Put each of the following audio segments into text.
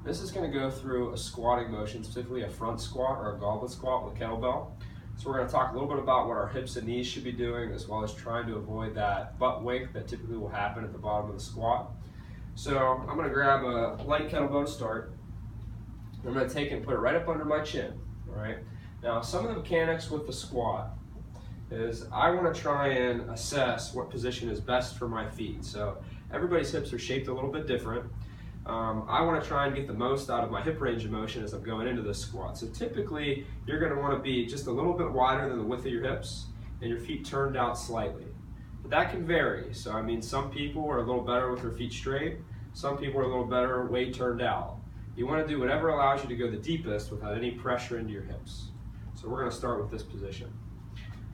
This is going to go through a squatting motion, specifically a front squat or a goblet squat with a kettlebell. So we're going to talk a little bit about what our hips and knees should be doing, as well as trying to avoid that butt wink that typically will happen at the bottom of the squat. So I'm going to grab a light kettlebell to start. I'm going to take it and put it right up under my chin. All right. Now, some of the mechanics with the squat is I want to try and assess what position is best for my feet. So everybody's hips are shaped a little bit different. I want to try and get the most out of my hip range of motion as I'm going into this squat. So typically, you're going to want to be just a little bit wider than the width of your hips and your feet turned out slightly. But that can vary. So I mean, some people are a little better with their feet straight. Some people are a little better way turned out. You want to do whatever allows you to go the deepest without any pressure into your hips. So we're going to start with this position.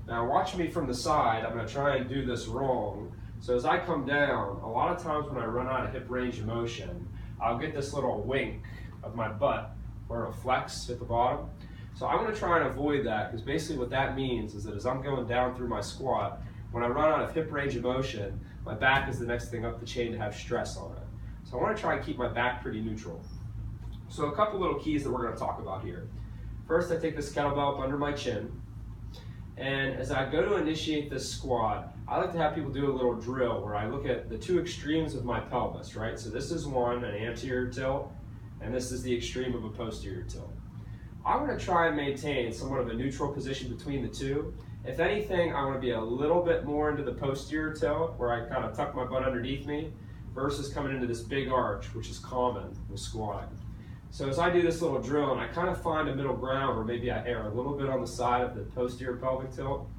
Now watch me from the side. I'm going to try and do this wrong. So as I come down, a lot of times when I run out of hip range of motion, I'll get this little wink of my butt where it'll flex at the bottom. So I want to try and avoid that, because basically what that means is that as I'm going down through my squat, when I run out of hip range of motion, my back is the next thing up the chain to have stress on it. So I want to try and keep my back pretty neutral. So a couple little keys that we're going to talk about here. First, I take this kettlebell up under my chin. And as I go to initiate this squat, I like to have people do a little drill where I look at the two extremes of my pelvis, right? So this is one, an anterior tilt, and this is the extreme of a posterior tilt. I want to try and maintain somewhat of a neutral position between the two. If anything, I want to be a little bit more into the posterior tilt, where I kind of tuck my butt underneath me, versus coming into this big arch, which is common with squatting. So as I do this little drill and I kind of find a middle ground where maybe I err a little bit on the side of the posterior pelvic tilt,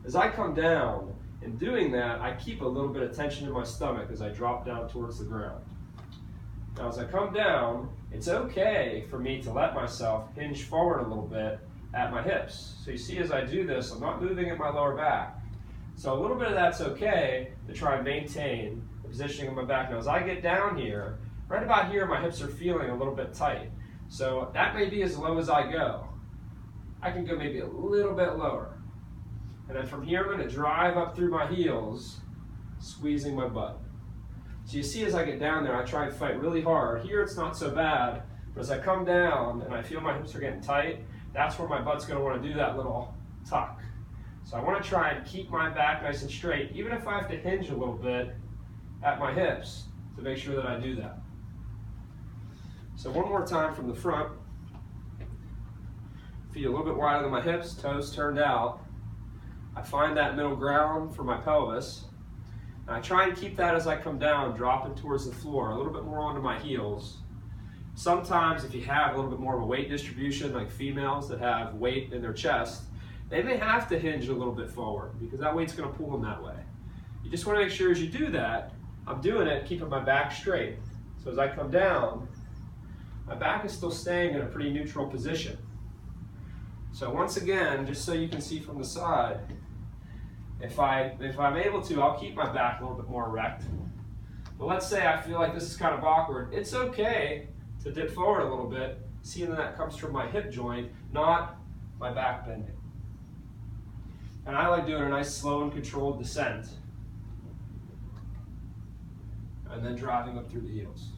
as I come down, in doing that, I keep a little bit of tension in my stomach as I drop down towards the ground. Now as I come down, it's okay for me to let myself hinge forward a little bit at my hips. So you see as I do this, I'm not moving at my lower back. So a little bit of that's okay to try and maintain the positioning of my back. Now as I get down here, right about here, my hips are feeling a little bit tight. So that may be as low as I go. I can go maybe a little bit lower. And then from here, I'm going to drive up through my heels, squeezing my butt. So you see as I get down there, I try and fight really hard. Here it's not so bad, but as I come down and I feel my hips are getting tight, that's where my butt's going to want to do that little tuck. So I want to try and keep my back nice and straight, even if I have to hinge a little bit at my hips to make sure that I do that. So one more time from the front. Feet a little bit wider than my hips, toes turned out. I find that middle ground for my pelvis. And I try and keep that as I come down, dropping towards the floor, a little bit more onto my heels. Sometimes if you have a little bit more of a weight distribution, like females that have weight in their chest, they may have to hinge a little bit forward because that weight's going to pull them that way. You just want to make sure as you do that, I'm doing it keeping my back straight. So as I come down, my back is still staying in a pretty neutral position. So once again, just so you can see from the side, if I'm able to, I'll keep my back a little bit more erect. But let's say I feel like this is kind of awkward. It's okay to dip forward a little bit, seeing that comes from my hip joint, not my back bending. And I like doing a nice slow and controlled descent, and then driving up through the heels.